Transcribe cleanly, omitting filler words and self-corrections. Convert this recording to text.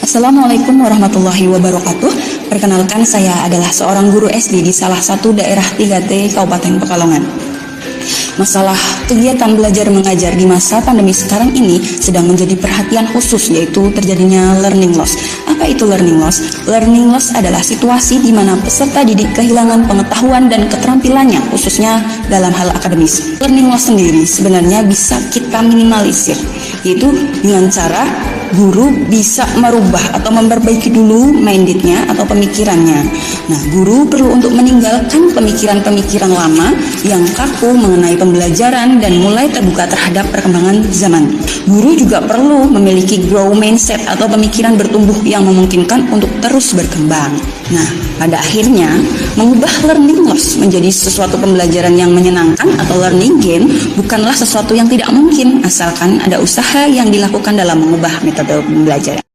Assalamualaikum warahmatullahi wabarakatuh. Perkenalkan, saya adalah seorang guru SD di salah satu daerah 3T Kabupaten Pekalongan. Masalah kegiatan belajar mengajar di masa pandemi sekarang ini sedang menjadi perhatian khusus, yaitu terjadinya learning loss. Apa itu learning loss? Learning loss adalah situasi di mana peserta didik kehilangan pengetahuan dan keterampilannya, khususnya dalam hal akademis. Learning loss sendiri sebenarnya bisa kita minimalisir, yaitu dengan cara guru bisa merubah atau memperbaiki dulu mindsetnya atau pemikirannya. Nah, guru perlu untuk meninggalkan pemikiran-pemikiran lama yang kaku mengenai pembelajaran dan mulai terbuka terhadap perkembangan zaman. Guru juga perlu memiliki grow mindset atau pemikiran bertumbuh yang memungkinkan untuk terus berkembang. Nah, pada akhirnya mengubah learning loss menjadi sesuatu pembelajaran yang menyenangkan atau learning gain bukanlah sesuatu yang tidak mungkin, asalkan ada usaha yang dilakukan dalam mengubah metode pembelajaran.